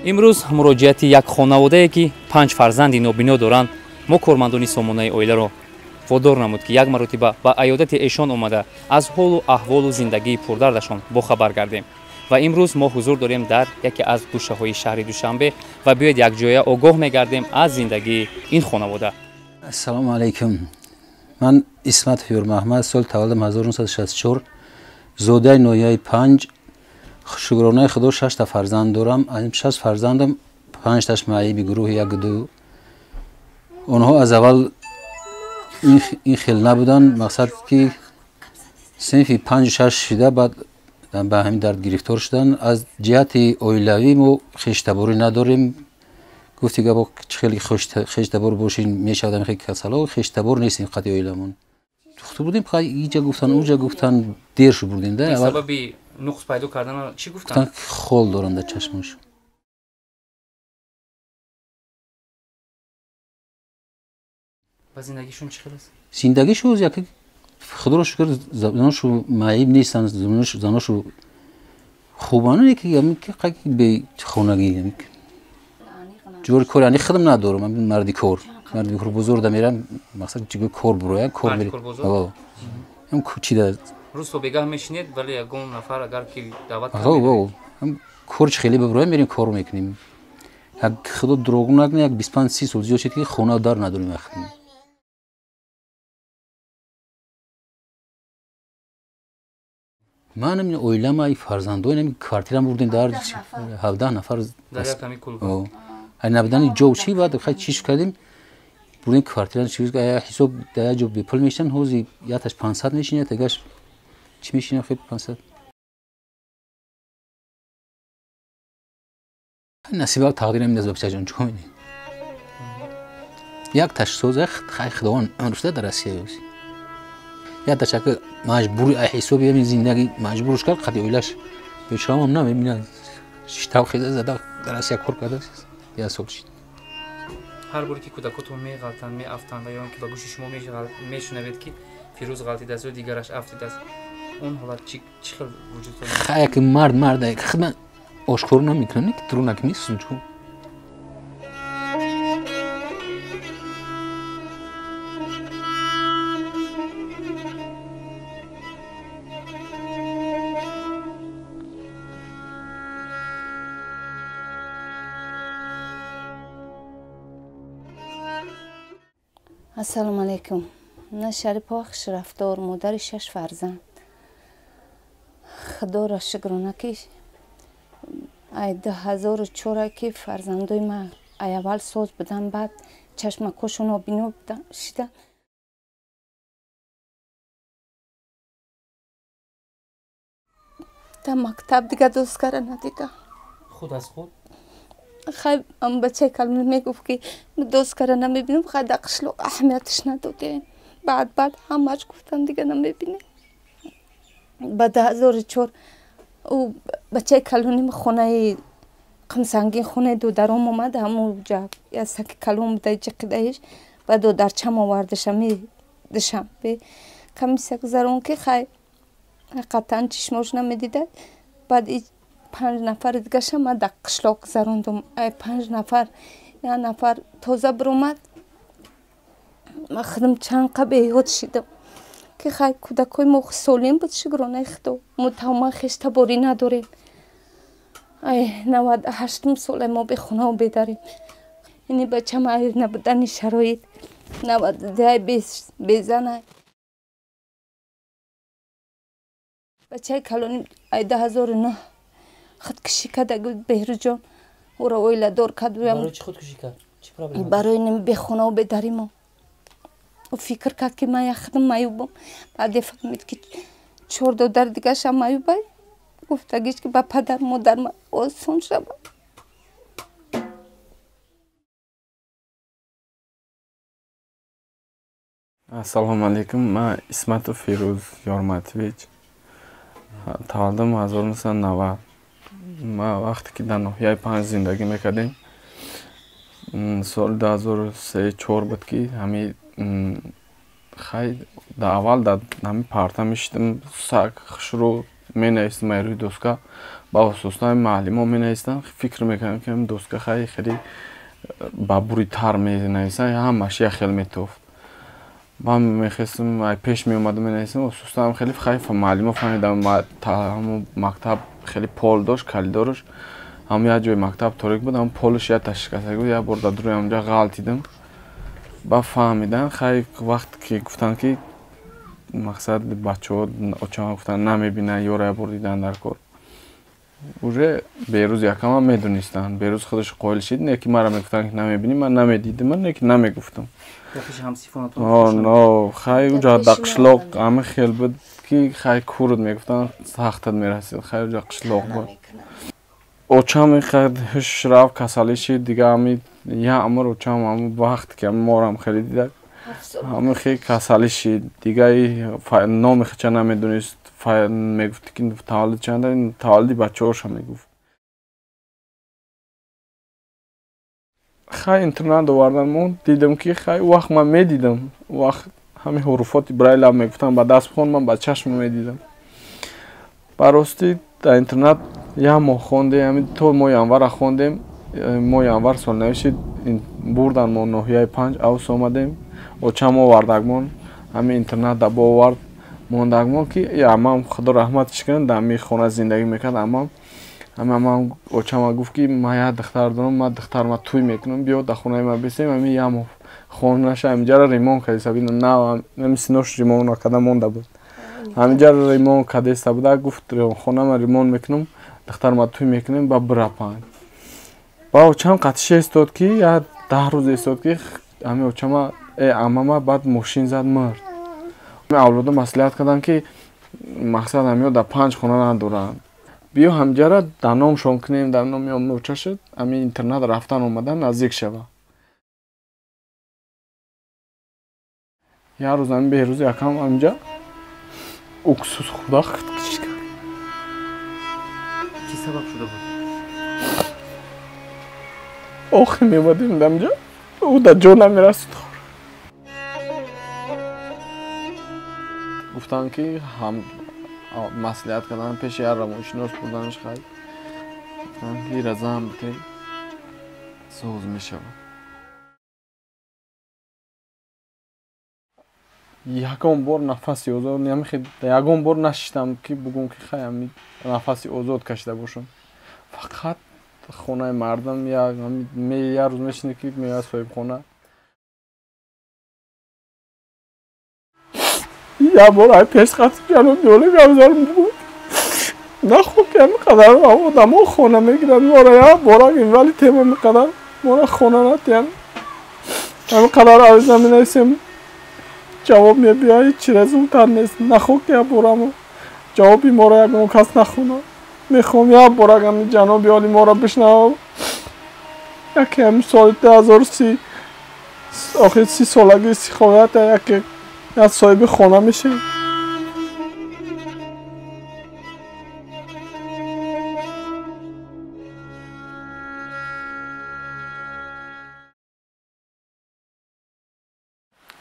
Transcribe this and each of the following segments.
امروز مراجعت یک خانواده که 5 فرزند نابینا دارند ما کارمندان سامانه اویله را وادار نمود که یک مرتبه به عیادت ایشان آمده از حال و احوال و زندگی پردردشان با خبر گردیم و امروز ما حضور داریم در یکی از گوشه‌های شهر دوشنبه و بیاید یک جای آگاه می‌گردیم از زندگی این خانواده. السلام علیکم. من اسمت حیور محمد، سال تولدم 1964، زاده ناحیه 5. شکرانه خدا 6 تا فرزند دارم. از این 6 فرزندم 5 تاش معیب گروه 1 2. اونها از اول این خیل نبودن، مقصد که صنف 5 6 شده بعد به همین درد گرفتار شدن. از جهت اویلوی ما خشتباری نداریم. گفتی که با خیلی خشتبار باشین میشه آدم خیلی کسلا، خشتبار نیستیم قطعی اویلمون. تو بودیم اینجا گفتن اونجا گفتن دیرش بردیم ده. سبب نقص پیدا کردن چی گفتن؟ خال دارن در چشمش. و زندگیشون چی خلاص؟ زندگیشون یکی خدا رو شکر زناشو معیب نیستن، زناشو خوبانه که قاکی به خونگی جور کاری خودم ندارم. من مردی کار بزرگ میرم، مثلا چیگو کار بروه کار میرم. هم کوچی داد. روز تو بگاه میشینید ولی یگون نفر اگر که دعوت کنید هم کارش خیلی ببروه میریم کار میکنیم. یک خدا دروغ نکنه یک 25 30 سال زیاد شد که خونه دار نداریم وقتی. من همین اویلم ای فرزندای نمی کارتیرم بردین در 17 نفر در یک کمی کلگاه. ای نبودن جو چی بعد خیلی چیش کردیم بردین کارتیران چیز که حساب در جو به پول میشن حوزی یاتش 500 میشینه تگاش چی میشینه خیلی 500 نصیب تقدیر نمیده از بچه جان چون یک تاش سوزخ خیلی خداوند امروزه در آسیا یا تشکر مجبوری حسابی همین زندگی مجبورش کرد قضیه اویلش به شام هم نمیبینن شتاو خیلی زده در آسیا کار کرده یا سال شد. هر باری که کودکاتون میغلطن میافتن و یا اینکه با گوش شما میشنوید که فیروز غلطیده است و دیگرش افتیده است، اون حالت چی خیلی وجود داره؟ خیلی مرد خدمت آشکار نمیکنه که درونک نیستن چون السلام علیکم. من شریف آخش رفتار مادر 6 فرزند. خدا را شکرانه که ای 2004 که فرزندای من ای اول ساز بودن بعد چشمکاشون آبینو شدن. در مکتب دیگه دوست کردن دیگه. خود از خود؟ خیلی بچه کلمه میگفت که دوست کردن نمیبینم خیلی در قشلو اهمیتش نداده. بعد همهش گفتن دیگه نمیبینه. بعد 2004 او بچه کلونی خونه قمسنگی خونه دو درام اومد همون جا یا سک کلون بوده جقیدهش و دو در چم آوردشم دشم به کمی سگذرون که خیلی قطعا چشماش نمیدیده. بعد 5 نفر دیگه شما در قشلاق گذروندم. 5 نفر یه نفر تازه برآمد من خودم چند قبل یاد شدم که خیلی کودکای ما سالم بود شکرانه خدا ما تمام خیش تباری نداریم 98 ساله ما به خونه و بداریم اینی بچه ما نبودن شرایط 92 بزنه بچه کلانی 2009 خودکشی کرده بود بهروز جان او را ویله دار کرد برای چی خودکشی کرد؟ چی پرابلم؟ برای نمی به خونه و بداریم و فکر کرد که من خودم مایوبم بعد فهمید که 4 دختر دیگه شم مایوبه گفتگیش که با پدر مادر من آسان شد. Assalomu alaykum. Men Ismatov Feruz Yormatovich. Tavalludum 1990. Men vaqti ki dar nohiyai Panj zindagi mekardem. Sol 2003-4 بود ki hami خیلی در اول در همی پارتا میشتم سگ خشرو می نیستم روی دوسکا با وسوسای محلی ما می نیستم فکر میکنم که دوسکا خیلی با بوری تر می نیستن یا هم ماشی خیلی میتوفت من میخواستم پیش می اومدم می نیستم وسوسا هم خیلی محلی ما فهمیدم هم مکتب خیلی پول داشت کلی داشت هم یه جای مکتب تاریک بود هم پولش یا تشکسته بود یا برده دروی همونجا غلطیدم با فهمیدن خیلی وقت که گفتن که مقصد بچه ها اوچان گفتن نمیبینن یا رای بردیدن در کار اوره بیروز یکم هم میدونستن بیروز خودش قول شد نیکی مرا میگفتن که نمیبینی من نمیدیدم من نیکی نمیگفتم نه خیلی اونجا در قشلاق همه خیلی بود که خیلی کورد میگفتن سختت میرسید خیلی اونجا قشلاق بود اوچام میخواد هش رفت کسالی شد دیگه همی یه عمر اوچام هم وقت که مارم خیلی دیده همی خیلی کسالی شد دیگه نام خیلی نمیدونست میگفت که تولد چنده تولدی بچه هاش هم میگفت خیلی اینترنت آوردن من دیدم که خیلی وقت من میدیدم وقت همه حروفات برایل هم میگفتن با دست بخون من با چشم میدیدم براستی در اینترنت یا ما خوندیم همین تو ما ینور خوندیم ما ینور سال نوشید بردن ما ناحیه 5 اوس آمدیم و چم آوردگمان همین اینترنت دبا آورد موندگمان که یا امام خدا رحمتش کنه در می خونه زندگی میکرد امام اوچم گفت که ما یه دختر دارم ما دختر ما توی میکنم بیا در خونه ما بسیم همین یا خونه‌اش همینجا ریمون کردی سبیل نه همین سینوش ریمون نکرده مونده بود همینجا ریمون کردی بود گفت خونه ما ریمون میکنم دختر ما توی میکنیم با برپان با اوچم قطشه استاد که یا 10 روز استاد که همین اوچم امام بعد ماشین زد مرد اولاد مصلحت کردن که مقصد همین در 5 خونه ندارن بیا همینجا را در نام شون کنیم در نام اوچه شد همین اینترنت رفتن اومدن نزدیک شوه یه روز همین بهروز یکم همینجا اکسوس خدا خودکشی کرد چی سبب شده بود؟ آخی میمدیم دمجا او در جا نمیرسید خور گفتن که هم مسئولیت کردن پیش یه روانشناس بردنش خیلی گفتن که رضا هم بته سوز میشه یکم بار نفسی آزاد نمیخواد یکم بار نشیدم که بگم که خیلی نفسی آزاد کشیده باشم فقط خونه مردم یه روز میشینه که میاد صاحب خونه یه بار های پیش خط جنوب دوله گوزار بود نه خوب که همینقدر آدم ها خونه میگیرن مارا یه بارا ولی تیمه میقدر مارا خونه نتیم همینقدر عوض نمینیسیم جواب میبیایی چی رزولتر نیست نخواه که برام جوابی ما را یک کس نخونه میخوام یه برای همی جنابی عالی ما را بشنو یکی همی سال 2030 آخر 30 سالگی سیخویت یکی از صاحب خانه میشه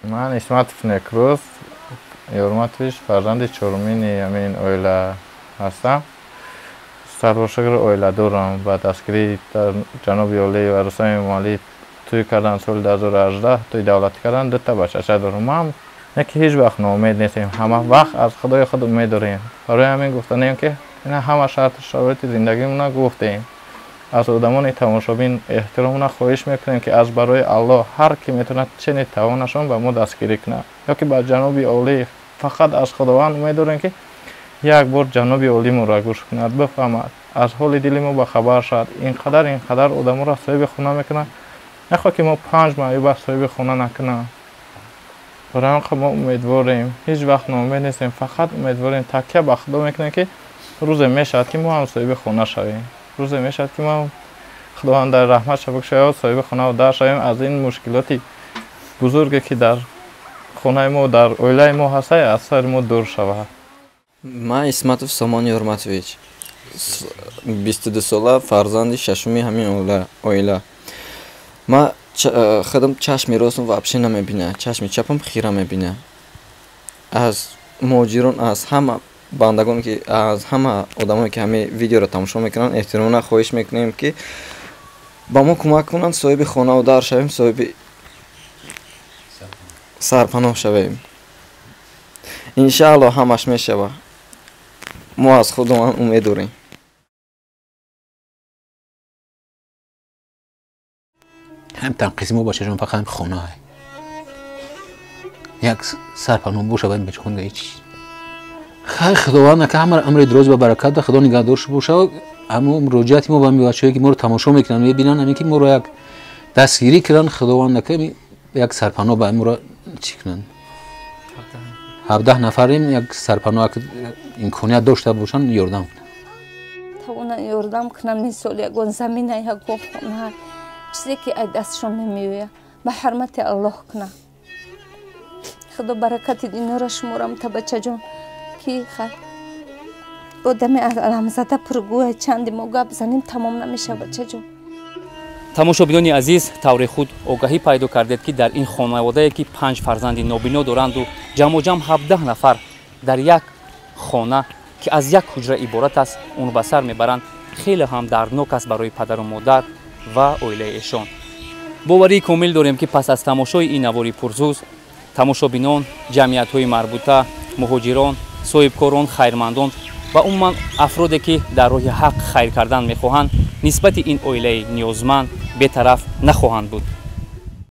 من اسمت نکروز یورماتویچ فرزند چهارمین همین اویله هستم سرباشگر اویله دارم و دستگیری در جنوب عالی و روستای مالی توی کردن سال 2018 توی دولت کردن 2 تا بچه دارم. ما یکی هیچ وقت ناامید نیستیم، همه وقت از خدای خود امید داریم. برای همین گفتنیم که اینا همه شرایط زندگیمون گفتیم. از آدمان تماشابین احترامنا خواهش میکنیم که از برای الله هر کی میتونه چنین توانشون به ما دستگیری کنه، یا که به جناب عالی فقط از خداوند امید داریم که یک بار جناب عالی ما را گوش کند، بفهمد، از حال دل ما با خبر شد. اینقدر آدم را صاحب خونه میکنه، نخواه که ما 5 ماه با صاحب خونه نکنه. برای همین ما امیدواریم، هیچ وقت ناامید نیستیم، فقط امیدواریم، تکیه به خدا میکنیم که روز میشد که ما هم صاحب خونه شویم، روز میشد که ما خداوند در رحمت شبک شاید صاحب خونه و در شویم، از این مشکلاتی بزرگی که در خونه ما در اویله ما هست از سر ما دور شود. من اسمتوف سامان یورماتویچ 22 ساله، فرزند ششمی همین اویله. من خودم چشم راستم вообще نمیبینه، چشم چپم خیره میبینه. از مهاجران، از همه بندگان که از همه آدمایی که همین ویدیو رو تماشا میکنن احتراما خواهش میکنیم که با ما کمک کنن صاحب خانه و در شویم، صاحب سرپناه شویم. ان شاء الله همش میشه. ما از خودمون امید داریم. هم تنقیص ما باشه چون فقط خونه های یک سرپناه باشه باید بچخون هیچ. خیلی خداوند که همه امر دراز و برکت ده، خدا نگهدارش باشه. اما مراجعتی ما به همین بچه‌ای که ما رو تماشا میکنن میبینن همین که ما رو یک دستگیری کردن، خداوند که یک سرپناه به ما رو چی کنن. 17 نفریم، یک سرپناه که امکانیت داشته باشن یاردم کنن. توانم یاردم کنم مثال یگان زمینه یک خونه چیزی که ای دستشون نمیویه به حرمت الله کنه. خدا برکت اینا را شمارم تا بچه جان که خیلی آدم علمزده پرگوه چندی ما گپ بزنیم تمام نمیشه بچه جان. тамошобинони азиз, таври худ огаҳӣ пайдо кардед ки дар ин хонаводае ки 5 фарзанди нобино доранду ҷамъоҷам 17 нафар дар як хона ки аз як ҳуҷра иборат аст, он ба сар мебаранд, хеле ҳам дарднок аст барои падару модар ва оилаи эшон. боварии комил дорем ки пас аз тамошои ин навори пурсӯз, тамошобинон, ҷамъиятҳои марбута, муҳоҷирон, соҳибкорон, хайрмандон ва умуман афроде ки дар роҳи ҳақ хайр кардан мехоҳанд нисбати ин оилаи ниёзманд бетараф нахоҳанд буд.